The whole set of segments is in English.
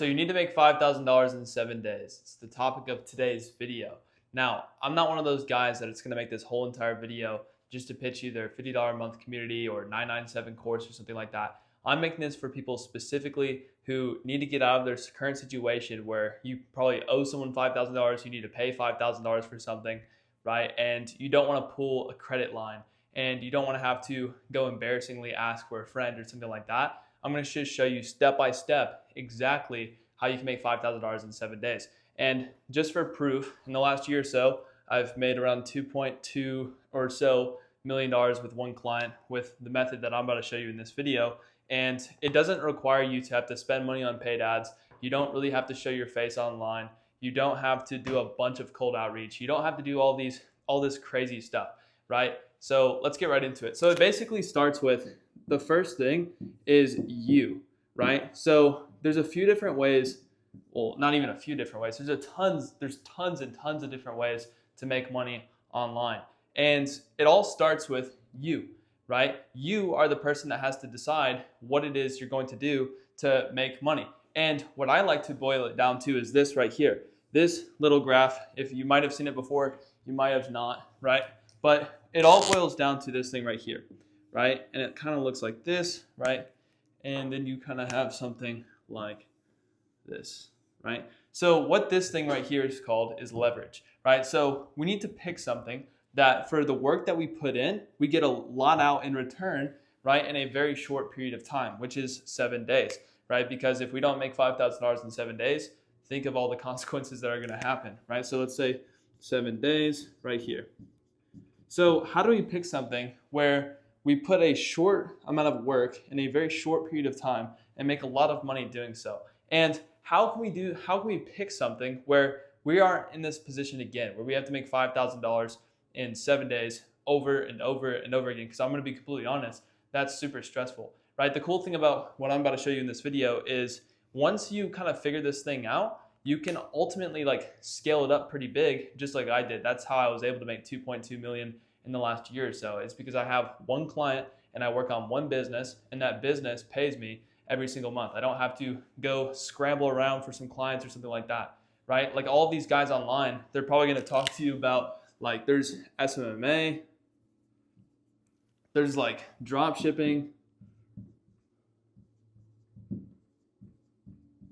So you need to make $5,000 in 7 days. It's the topic of today's video. Now, I'm not one of those guys that it's going to make this whole entire video just to pitch you their $50 a month community or 997 course or something like that. I'm making this for people specifically who need to get out of their current situation where you probably owe someone $5,000, you need to pay $5,000 for something, right? And you don't want to pull a credit line and you don't want to have to go embarrassingly ask for a friend or something like that. I'm going to just show you step by step exactly how you can make $5,000 in 7 days. And just for proof, in the last year or so, I've made around $2.2 or so million with one client with the method that I'm about to show you in this video. And it doesn't require you to have to spend money on paid ads. You don't really have to show your face online. You don't have to do a bunch of cold outreach. You don't have to do all this crazy stuff, right? So let's get right into it. So it basically starts with the first thing is you, right? So there's a few different ways, well, not even a few different ways. There's tons and tons of different ways to make money online. And it all starts with you, right? You are the person that has to decide what it is you're going to do to make money. And what I like to boil it down to is this right here. This little graph, if you might have seen it before, you might have not, right? But it all boils down to this thing right here, right? And it kind of looks like this, right? And then you kind of have something like this, right? So what this thing right here is called is leverage, right? So we need to pick something that for the work that we put in, we get a lot out in return, right? In a very short period of time, which is 7 days, right? Because if we don't make $5,000 in 7 days, think of all the consequences that are going to happen, right? So let's say 7 days right here. So how do we pick something where we put a short amount of work in a very short period of time and make a lot of money doing so? And how can we pick something where we aren't in this position again, where we have to make $5,000 in 7 days over and over and over again? Because I'm going to be completely honest, that's super stressful, right? The cool thing about what I'm about to show you in this video is once you kind of figure this thing out, you can ultimately like scale it up pretty big, just like I did. That's how I was able to make 2.2 million in the last year or so. It's because I have one client and I work on one business, and that business pays me every single month. I don't have to go scramble around for some clients or something like that, right? Like all of these guys online, they're probably going to talk to you about like there's SMMA, there's like drop shipping,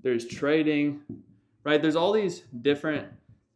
there's trading, right? There's all these different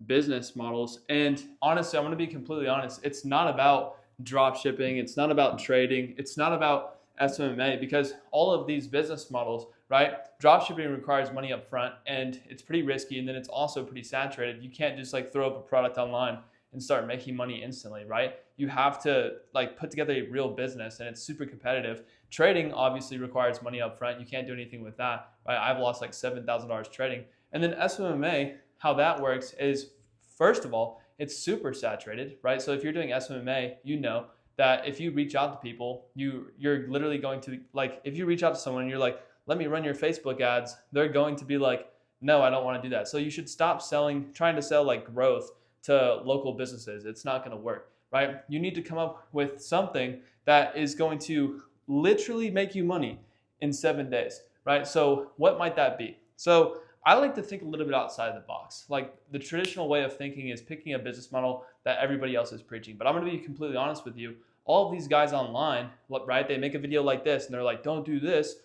business models. And honestly, I'm going to be completely honest. It's not about drop shipping. It's not about trading. It's not about SMMA, because all of these business models, right? Drop shipping requires money up front and it's pretty risky. And then it's also pretty saturated. You can't just like throw up a product online and start making money instantly, right? You have to like put together a real business, and it's super competitive. Trading obviously requires money up front. You can't do anything with that, right? I've lost like $7,000 trading. And then SMMA, how that works is, first of all, it's super saturated, right? So if you're doing SMMA, you know that if you reach out to people, you're literally going to, like, if you reach out to someone and you're like, let me run your Facebook ads, they're going to be like, no, I don't want to do that. So you should stop trying to sell like growth to local businesses. It's not going to work, right? You need to come up with something that is going to literally make you money in 7 days, right? So what might that be? So I like to think a little bit outside the box. Like the traditional way of thinking is picking a business model that everybody else is preaching. But I'm going to be completely honest with you. All of these guys online, right? They make a video like this and they're like, don't do this,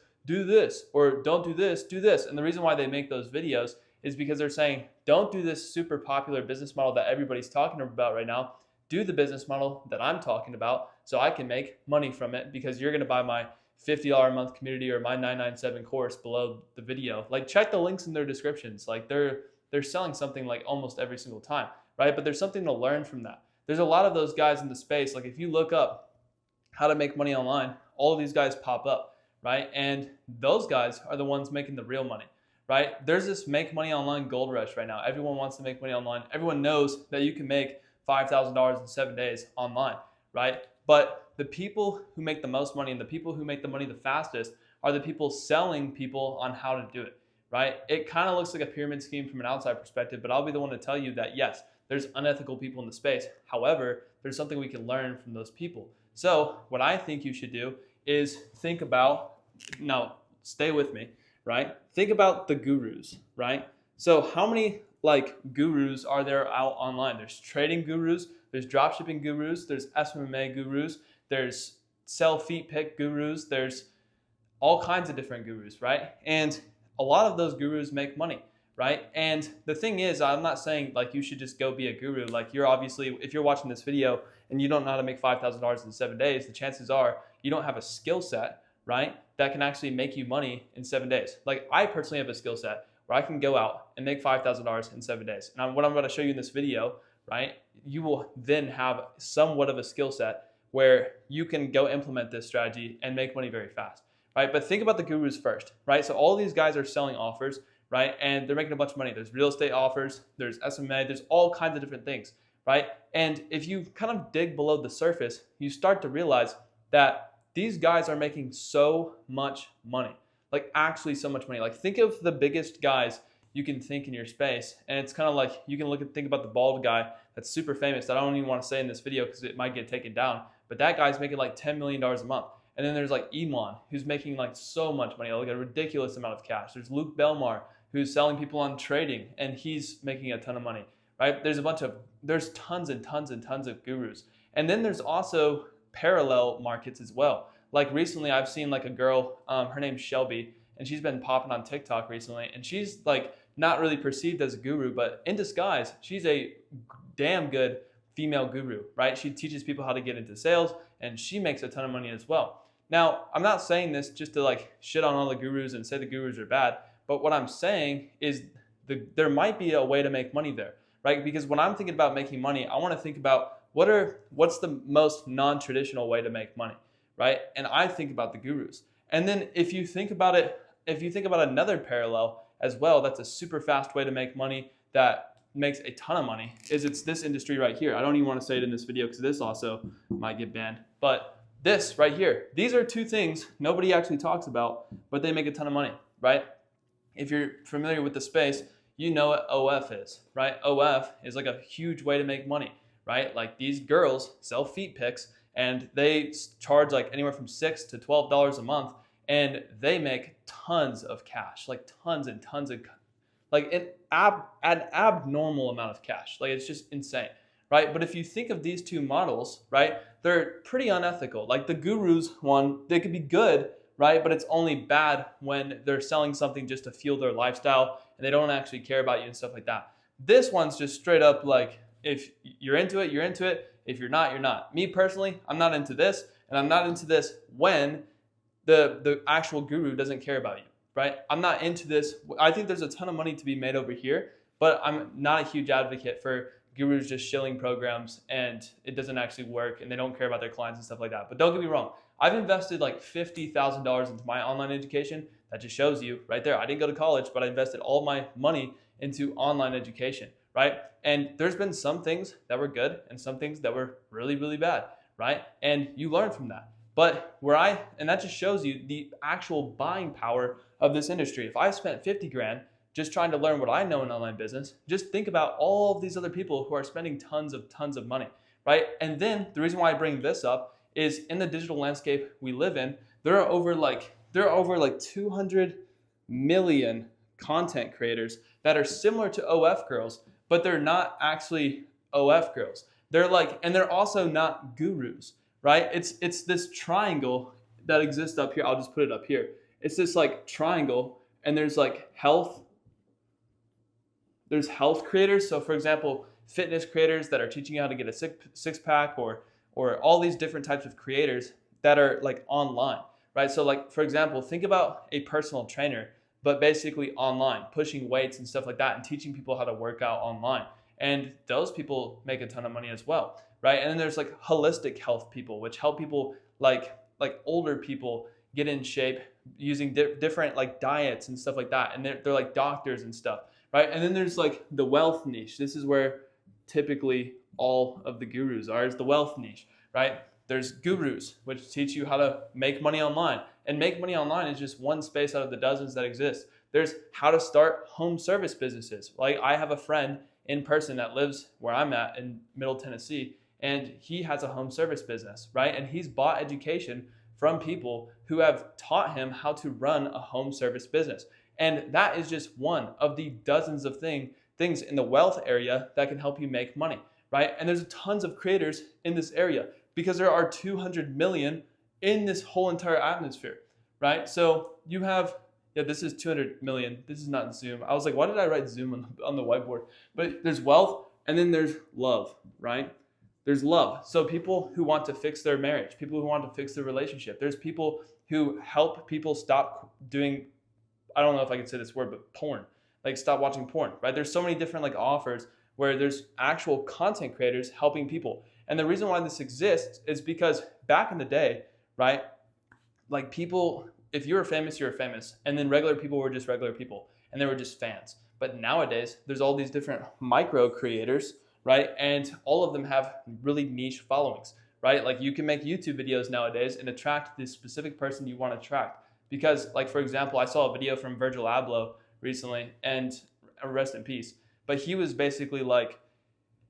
or don't do this, do this. And the reason why they make those videos is because they're saying, don't do this super popular business model that everybody's talking about right now. Do the business model that I'm talking about so I can make money from it, because you're going to buy my $50 a month community or my 997 course below the video. Like check the links in their descriptions. Like they're selling something like almost every single time, right? But there's something to learn from that. There's a lot of those guys in the space. Like if you look up how to make money online, all of these guys pop up, right? And those guys are the ones making the real money, right? There's this make money online gold rush right now. Everyone wants to make money online. Everyone knows that you can make $5,000 in 7 days online, right? But the people who make the most money and the people who make the money the fastest are the people selling people on how to do it, right? It kind of looks like a pyramid scheme from an outside perspective, but I'll be the one to tell you that yes, there's unethical people in the space. However, there's something we can learn from those people. So what I think you should do is think about, now stay with me, right? Think about the gurus, right? So how many like gurus are there out online? There's trading gurus, there's dropshipping gurus, there's SMMA gurus, there's sell feet pick gurus, there's all kinds of different gurus, right? And a lot of those gurus make money, right? And the thing is, I'm not saying like you should just go be a guru. Like you're obviously, if you're watching this video and you don't know how to make $5,000 in 7 days, the chances are you don't have a skill set, right, that can actually make you money in 7 days. Like I personally have a skill set where I can go out and make $5,000 in 7 days. And what I'm going to show you in this video, right, you will then have somewhat of a skill set where you can go implement this strategy and make money very fast. Right? But think about the gurus first, right? So all these guys are selling offers, right? And they're making a bunch of money. There's real estate offers, there's SMA, there's all kinds of different things, right? And if you kind of dig below the surface, you start to realize that these guys are making so much money, like actually so much money. Like think of the biggest guys you can think in your space. And it's kind of like, you can think about the bald guy that's super famous that I don't even want to say in this video because it might get taken down. But that guy's making like $10 million a month. And then there's like Elon, who's making like so much money, like a ridiculous amount of cash. There's Luke Belmar, who's selling people on trading, and he's making a ton of money, right? There's tons and tons and tons of gurus. And then there's also parallel markets as well. Like recently I've seen like a girl, her name's Shelby, and she's been popping on TikTok recently, and she's like not really perceived as a guru, but in disguise, she's a damn good female guru, right? She teaches people how to get into sales, and she makes a ton of money as well. Now, I'm not saying this just to like shit on all the gurus and say the gurus are bad, but what I'm saying is there might be a way to make money there, right? Because when I'm thinking about making money, I want to think about what's the most non-traditional way to make money, right? And I think about the gurus. And then if you think about another parallel as well, that's a super fast way to make money that makes a ton of money, it's this industry right here. I don't even want to say it in this video because this also might get banned, but this right here, these are two things nobody actually talks about, but they make a ton of money, right? If you're familiar with the space, you know what OF is, right? OF is like a huge way to make money, right? Like these girls sell feet pics and they charge like anywhere from $6 to $12 a month, and they make tons of cash, like tons and tons of, like an abnormal amount of cash. Like it's just insane, right? But if you think of these two models, right, they're pretty unethical. Like the gurus one, they could be good, right? But it's only bad when they're selling something just to fuel their lifestyle and they don't actually care about you and stuff like that. This one's just straight up like, if you're into it, you're into it. If you're not, you're not. Me personally, I'm not into this, and I'm not into this when the actual guru doesn't care about you, right? I'm not into this. I think there's a ton of money to be made over here, but I'm not a huge advocate for gurus just shilling programs and it doesn't actually work and they don't care about their clients and stuff like that. But don't get me wrong, I've invested like $50,000 into my online education. That just shows you right there. I didn't go to college, but I invested all my money into online education, right? And there's been some things that were good and some things that were really, really bad, right? And you learn from that. But and that just shows you the actual buying power of this industry. If I spent 50 grand just trying to learn what I know in online business, just think about all of these other people who are spending tons of money, right? And then the reason why I bring this up is in the digital landscape we live in, there are over like 200 million content creators that are similar to OF girls, but they're not actually OF girls. And they're also not gurus, right? It's this triangle that exists up here. I'll just put it up here. It's this like triangle, and there's like there's health creators. So for example, fitness creators that are teaching you how to get a six pack, or all these different types of creators that are like online, right? So like, for example, think about a personal trainer, but basically online, pushing weights and stuff like that and teaching people how to work out online. And those people make a ton of money as well, right? And then there's like holistic health people, which help people like older people get in shape using different like diets and stuff like that. And they're like doctors and stuff, right? And then there's like the wealth niche. This is where typically all of the gurus are, is the wealth niche, right? There's gurus, which teach you how to make money online. And make money online is just one space out of the dozens that exist. There's how to start home service businesses. Like I have a friend in person that lives where I'm at in Middle Tennessee, and he has a home service business, right? And he's bought education from people who have taught him how to run a home service business. And that is just one of the dozens of things in the wealth area that can help you make money, right? And there's tons of creators in this area because there are 200 million in this whole entire atmosphere, right? So you have, yeah, this is 200 million. This is not Zoom. I was like, why did I write Zoom on the whiteboard? But there's wealth and then there's love, right? There's love. So people who want to fix their marriage, people who want to fix their relationship. There's people who help people stop doing, I don't know if I can say this word, but porn. Like stop watching porn, right? There's so many different like offers where there's actual content creators helping people. And the reason why this exists is because back in the day, right? Like people, if you were famous, you were famous. And then regular people were just regular people and they were just fans. But nowadays, there's all these different micro creators, right? And all of them have really niche followings, right? Like you can make YouTube videos nowadays and attract the specific person you want to attract. Because like, for example, I saw a video from Virgil Abloh recently, and rest in peace. But he was basically like,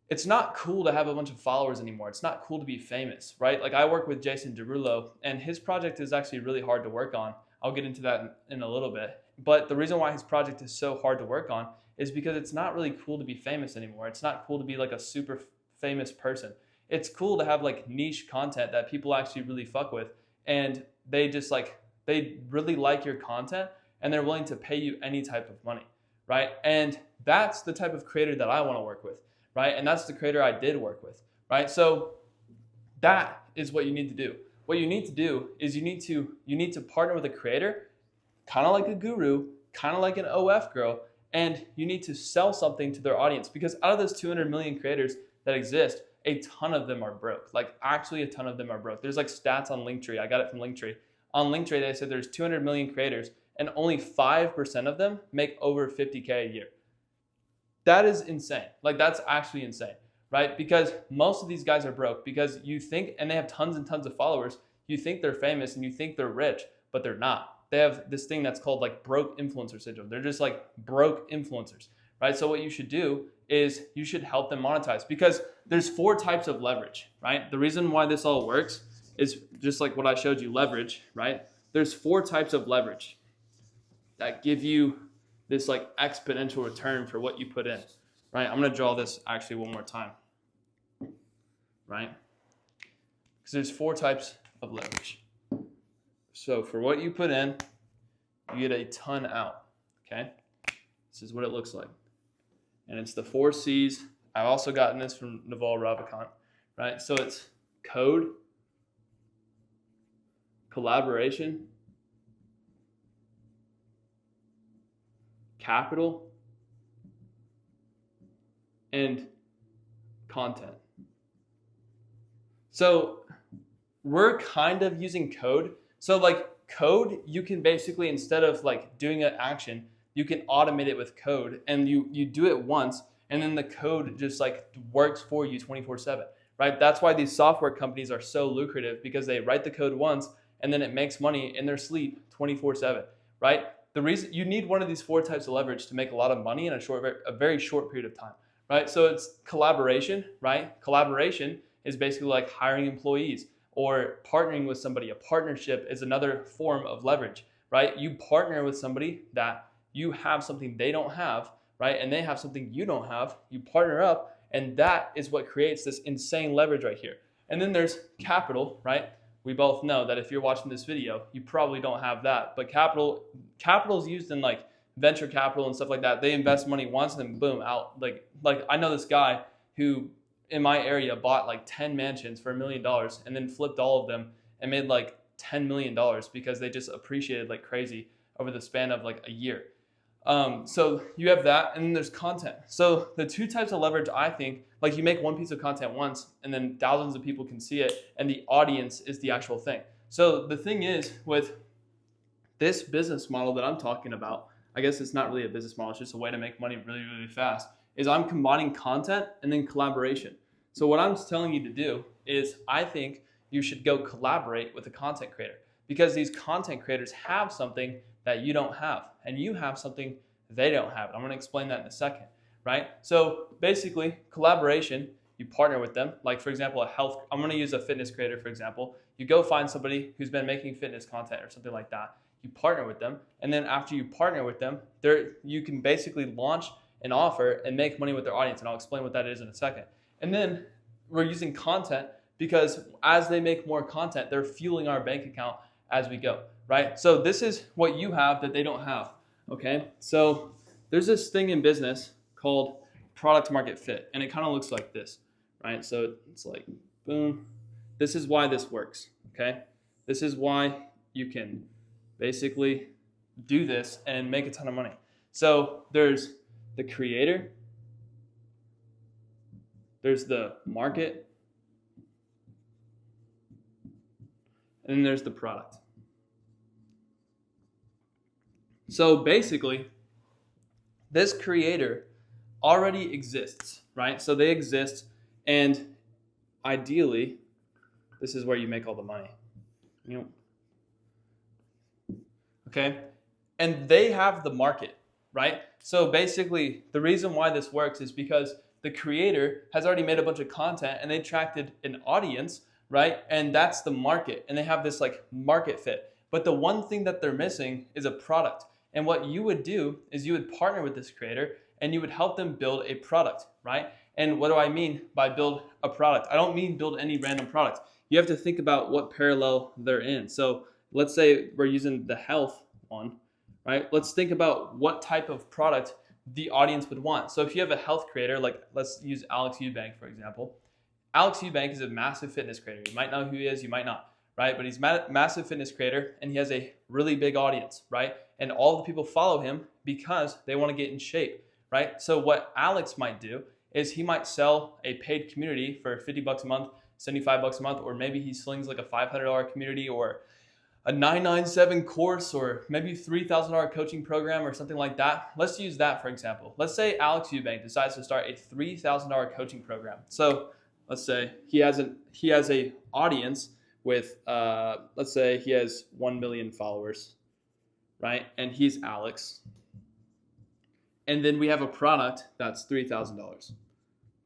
it's not cool to have a bunch of followers anymore. It's not cool to be famous, right? Like I work with Jason Derulo, and his project is actually really hard to work on. I'll get into that in a little bit. But the reason why his project is so hard to work on is because it's not really cool to be famous anymore. It's not cool to be like a super famous person. It's cool to have like niche content that people actually really fuck with, and they just like, they really like your content and they're willing to pay you any type of money, right? And that's the type of creator that I want to work with, right? And that's the creator I did work with, right? So that is what you need to do. What you need to do is you need to partner with a creator, kind of like a guru, kind of like an OF girl, and you need to sell something to their audience, because out of those 200 million creators that exist, a ton of them are broke. Like actually a ton of them are broke. There's like stats on Linktree. I got it from Linktree. On Linktree, they said there's 200 million creators and only 5% of them make over 50K a year. That is insane. Like that's actually insane, right? Because most of these guys are broke because you think, and they have tons and tons of followers, you think they're famous and you think they're rich, but they're not. They have this thing that's called like broke influencer syndrome. They're just like broke influencers, right? So what you should do is you should help them monetize, because there's 4 types of leverage, right? The reason why this all works is just like what I showed you, leverage, right? There's 4 types of leverage that give you this like exponential return for what you put in, right? I'm gonna draw this actually one more time, right? Because there's 4 types of leverage. So for what you put in, you get a ton out, okay? This is what it looks like. And it's the 4 C's. I've also gotten this from Naval Ravikant, right? So it's code, collaboration, capital, and content. So we're kind of using code. So like code, you can basically, instead of like doing an action, you can automate it with code, and you do it once, and then the code just like works for you 24/7, right? That's why these software companies are so lucrative, because they write the code once and then it makes money in their sleep 24/7, right? The reason you need one of these 4 types of leverage to make a lot of money in a very short period of time, right? So it's collaboration, right? Collaboration is basically like hiring employees or partnering with somebody. A partnership is another form of leverage, right? You partner with somebody that you have something they don't have, right? And they have something you don't have. You partner up, and that is what creates this insane leverage right here. And then there's capital, right? We both know that if you're watching this video, you probably don't have that. But capital is used in like venture capital and stuff like that. They invest money once and then boom, out. Like I know this guy who in my area bought like 10 mansions for $1 million and then flipped all of them and made like $10 million because they just appreciated like crazy over the span of like a year. So you have that, and then there's content. So the 2 types of leverage, I think, like you make one piece of content once and then thousands of people can see it, and the audience is the actual thing. So the thing is with this business model that I'm talking about, I guess it's not really a business model, it's just a way to make money really, really fast, is I'm combining content and then collaboration. So what I'm telling you to do is I think you should go collaborate with a content creator, because these content creators have something that you don't have, and you have something they don't have. I'm going to explain that in a second, right? So basically, collaboration, you partner with them. Like for example, I'm going to use a fitness creator, for example. You go find somebody who's been making fitness content or something like that. You partner with them, and then after you partner with them, you can basically launch an offer and make money with their audience, and I'll explain what that is in a second. And then we're using content because as they make more content, they're fueling our bank account as we go, right? So this is what you have that they don't have, okay? So there's this thing in business called product market fit, and it kind of looks like this, right? So it's like, boom. This is why this works, okay? This is why you can basically do this and make a ton of money. So there's the creator, there's the market, and then there's the product. So basically, this creator already exists, right? So they exist, and ideally, this is where you make all the money. Okay? And they have the market, right? So basically, the reason why this works is because the creator has already made a bunch of content and they attracted an audience, right? And that's the market. And they have this like market fit. But the one thing that they're missing is a product. And what you would do is you would partner with this creator and you would help them build a product, right? And what do I mean by build a product? I don't mean build any random product. You have to think about what parallel they're in. So let's say we're using the health one, right? Let's think about what type of product the audience would want. So if you have a health creator, like let's use Alex Eubank, for example. Alex Eubank is a massive fitness creator. You might know who he is, you might not, right? But he's a massive fitness creator and he has a really big audience, right? And all the people follow him because they want to get in shape, right? So what Alex might do is he might sell a paid community for $50 a month, $75 a month, or maybe he slings like a $500 community or a $997 course or maybe $3,000 coaching program or something like that. Let's use that for example. Let's say Alex Eubank decides to start a $3,000 coaching program. So let's say he has a audience with let's say he has 1 million followers, right? And he's Alex. And then we have a product that's $3,000.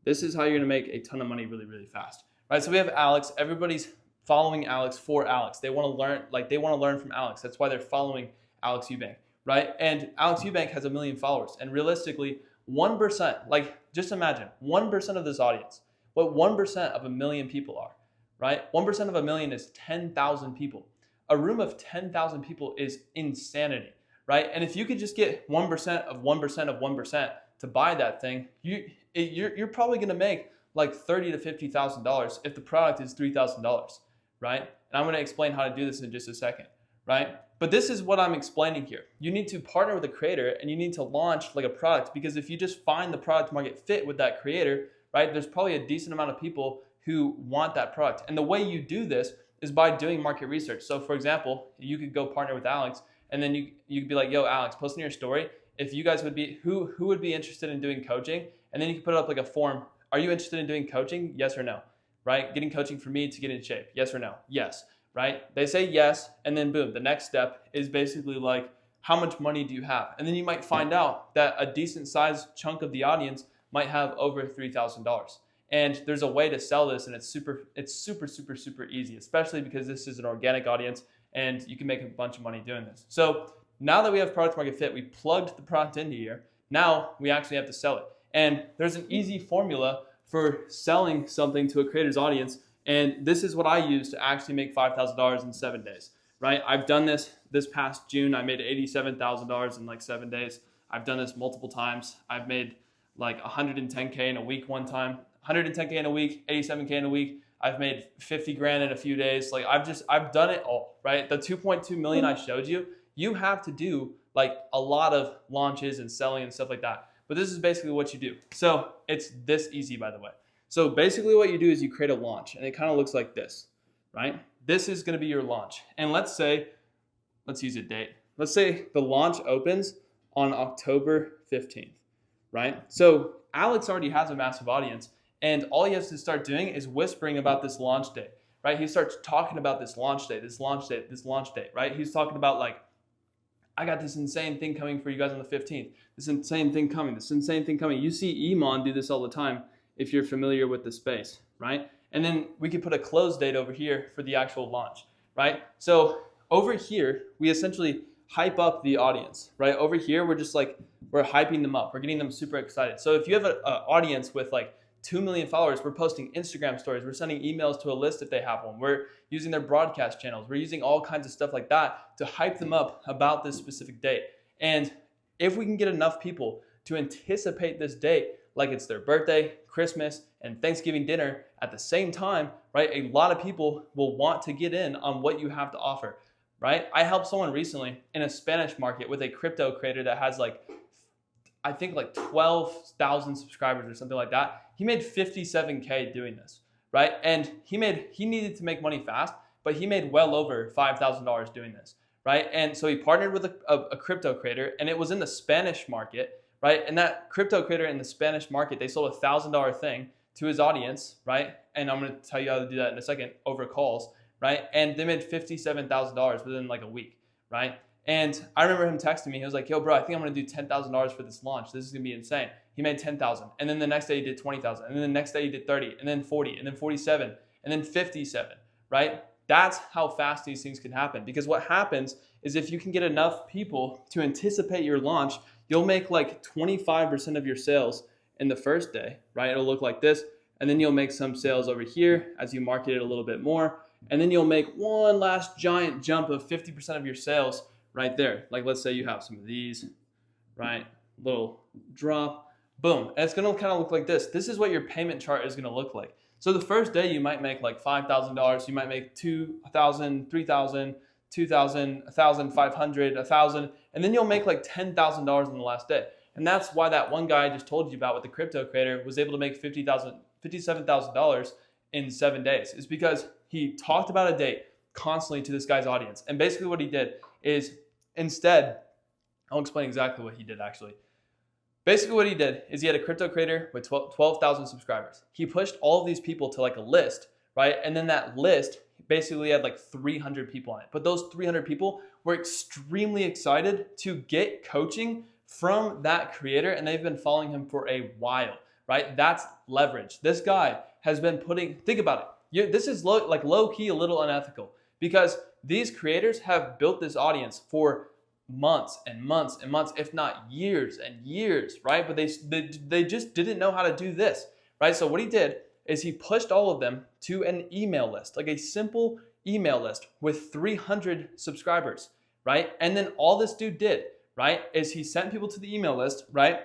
This is how you're gonna make a ton of money really, really fast, right? So we have Alex. Everybody's following Alex for Alex. They want to learn from Alex. That's why they're following Alex Eubank, right? And Alex Eubank has 1 million followers. And realistically, 1%, like just imagine 1% of this audience, what 1% of 1 million people are, right? 1% of 1 million is 10,000 people. A room of 10,000 people is insanity, right? And if you could just get 1% of 1% of 1% to buy that thing, you're probably going to make like $30,000 to $50,000 if the product is $3,000, right? And I'm going to explain how to do this in just a second, right? But this is what I'm explaining here. You need to partner with a creator and you need to launch like a product, because if you just find the product market fit with that creator, right, there's probably a decent amount of people who want that product. And the way you do this is by doing market research. So for example, you could go partner with Alex and then you could be like, yo, Alex, post in your story if you guys would be, who would be interested in doing coaching? And then you can put up like a form. Are you interested in doing coaching? Yes or no, right? Getting coaching for me to get in shape. Yes or no? Yes, right? They say yes, and then boom, the next step is basically like, how much money do you have? And then you might find out that a decent sized chunk of the audience might have over $3,000. And there's a way to sell this, and it's super easy, especially because this is an organic audience and you can make a bunch of money doing this. So now that we have product market fit, we plugged the product into here. Now we actually have to sell it. And there's an easy formula for selling something to a creator's audience. And this is what I use to actually make $5,000 in 7 days, right? I've done this past June. I made $87,000 in like 7 days. I've done this multiple times. I've made like 110K in a week one time, 110K in a week, 87K in a week. I've made 50 grand in a few days. Like I've done it all, right? The 2.2 million I showed you, you have to do like a lot of launches and selling and stuff like that. But this is basically what you do. So it's this easy, by the way. So basically what you do is you create a launch, and it kind of looks like this, right? This is going to be your launch. And let's use a date. Let's say the launch opens on October 15th, right? So Alex already has a massive audience, and all he has to start doing is whispering about this launch date, right? He starts talking about this launch date, this launch date, this launch date, right? He's talking about like, I got this insane thing coming for you guys on the 15th. This insane thing coming, this insane thing coming. You see Iman do this all the time if you're familiar with the space, right? And then we could put a close date over here for the actual launch, right? So over here, we essentially hype up the audience, right? Over here, we're hyping them up. We're getting them super excited. So if you have an audience with like 2 million followers, we're posting Instagram stories. We're sending emails to a list if they have one. We're using their broadcast channels. We're using all kinds of stuff like that to hype them up about this specific date. And if we can get enough people to anticipate this date, like it's their birthday, Christmas, and Thanksgiving dinner at the same time, right? A lot of people will want to get in on what you have to offer, right? I helped someone recently in a Spanish market with a crypto creator that has I think 12,000 subscribers or something like that. He made 57K doing this, right? And he needed to make money fast, but he made well over $5,000 doing this, right? And so he partnered with a crypto creator, and it was in the Spanish market, right? And that crypto creator in the Spanish market, they sold a $1,000 thing to his audience, right? And I'm gonna tell you how to do that in a second over calls, right? And they made $57,000 within like a week, right? And I remember him texting me. He was like, yo, bro, I think I'm going to do $10,000 for this launch. This is going to be insane. He made 10,000. And then the next day he did 20,000. And then the next day he did 30, and then 40, and then 47, and then 57, right? That's how fast these things can happen. Because what happens is if you can get enough people to anticipate your launch, you'll make like 25% of your sales in the first day, right? It'll look like this. And then you'll make some sales over here as you market it a little bit more. And then you'll make one last giant jump of 50% of your sales right there. Like let's say you have some of these, right? Little drop, boom. And it's gonna kind of look like this. This is what your payment chart is gonna look like. So the first day you might make like $5,000. You might make $2,000, $3,000, $2,000, $1,500, $1,000, and then you'll make like $10,000 in the last day. And that's why that one guy I just told you about with the crypto creator was able to make $57,000 in 7 days. Is because he talked about a date constantly to this guy's audience. And basically what he did is instead, I'll explain exactly what he did actually. Basically what he did is he had a crypto creator with 12,000 subscribers. He pushed all of these people to like a list, right? And then that list basically had like 300 people on it. But those 300 people were extremely excited to get coaching from that creator, and they've been following him for a while, right? That's leverage. This guy has been think about it. This is low key a little unethical because these creators have built this audience for months and months and months, if not years and years, right? But they just didn't know how to do this, right? So what he did is he pushed all of them to an email list, like a simple email list with 300 subscribers, right? And then all this dude did, right, is he sent people to the email list, right?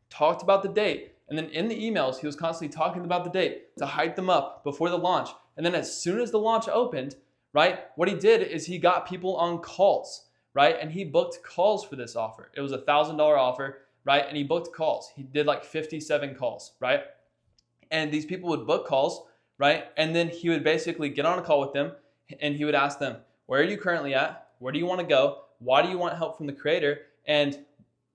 Talked about the date. And then in the emails, he was constantly talking about the date to hype them up before the launch. And then as soon as the launch opened, right, what he did is he got people on calls, right? And he booked calls for this offer. It was a $1,000 offer, right? And he booked calls. He did like 57 calls, right? And these people would book calls, right? And then he would basically get on a call with them and he would ask them, where are you currently at? Where do you want to go? Why do you want help from the creator? And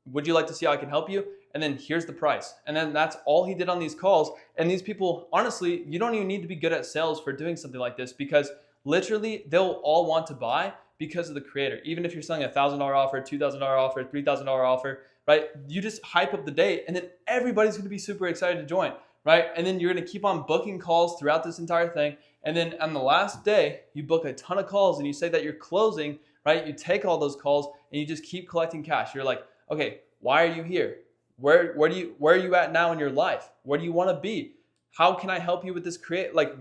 would you like to see how I can help you? And then here's the price. And then that's all he did on these calls. And these people, honestly, you don't even need to be good at sales for doing something like this because literally they'll all want to buy because of the creator. Even if you're selling a $1,000 offer, $2,000 offer, $3,000 offer, right? You just hype up the date and then everybody's going to be super excited to join, right? And then you're going to keep on booking calls throughout this entire thing. And then on the last day, you book a ton of calls and you say that you're closing, right? You take all those calls and you just keep collecting cash. You're like, okay, why are you here? Where are you at now in your life? Where do you want to be? How can I help you with this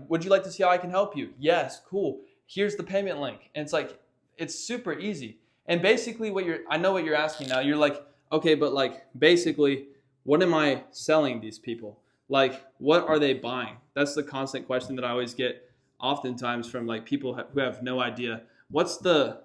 would you like to see how I can help you? Yes, cool. Here's the payment link. And it's like, it's super easy. And basically I know what you're asking now. You're like, okay, but basically, what am I selling these people? What are they buying? That's the constant question that I always get oftentimes from people who have no idea. What's the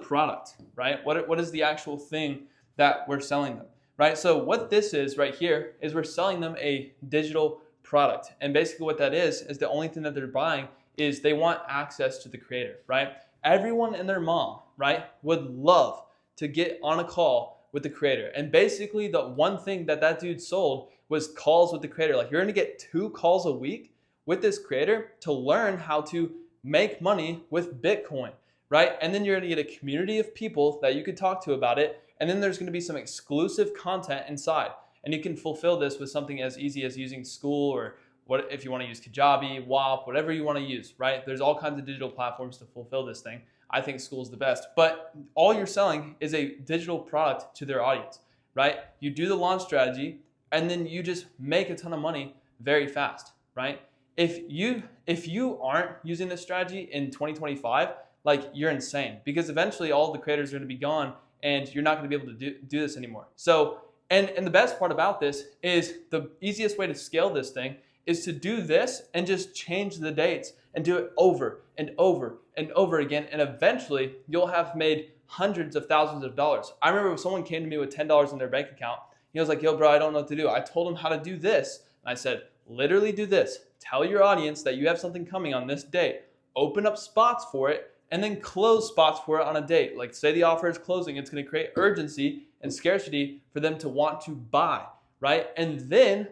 product, right? What is the actual thing that we're selling them, right? So what this is right here is we're selling them a digital product. And basically what that is the only thing that they're buying is they want access to the creator, right? Everyone and their mom, right, would love to get on a call with the creator. And basically the one thing that dude sold was calls with the creator. You're gonna get 2 calls a week with this creator to learn how to make money with Bitcoin, right? And then you're gonna get a community of people that you could talk to about it. And then there's gonna be some exclusive content inside. And you can fulfill this with something as easy as using School what if you want to use Kajabi, WAP, whatever you want to use, right? There's all kinds of digital platforms to fulfill this thing. I think school's the best, but all you're selling is a digital product to their audience, right? You do the launch strategy and then you just make a ton of money very fast, right? If you aren't using this strategy in 2025, like, you're insane, because eventually all the creators are going to be gone and you're not going to be able to do this anymore. So, and the best part about this is the easiest way to scale this thing is to do this and just change the dates and do it over and over and over again. And eventually you'll have made hundreds of thousands of dollars. I remember when someone came to me with $10 in their bank account. He was like, yo, bro, I don't know what to do. I told him how to do this. And I said, literally do this. Tell your audience that you have something coming on this date. Open up spots for it and then close spots for it on a date. Like, say the offer is closing, it's going to create urgency and scarcity for them to want to buy, right? And then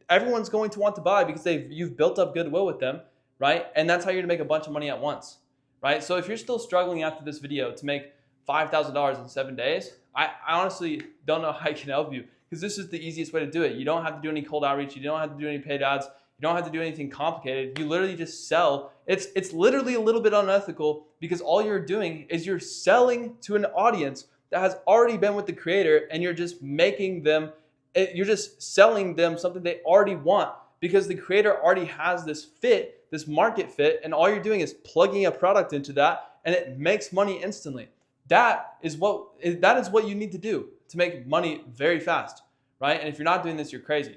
everyone's going to want to buy because you've built up goodwill with them, right? And that's how you're going to make a bunch of money at once, right? So if you're still struggling after this video to make $5,000 in 7 days, I honestly don't know how I can help you, because this is the easiest way to do it. You don't have to do any cold outreach. You don't have to do any paid ads. You don't have to do anything complicated. You literally just sell. It's literally a little bit unethical, because all you're doing is you're selling to an audience that has already been with the creator, and you're just you're just selling them something they already want, because the creator already has this market fit, and all you're doing is plugging a product into that, and it makes money instantly. That is what you need to do to make money very fast, right? And if you're not doing this, you're crazy.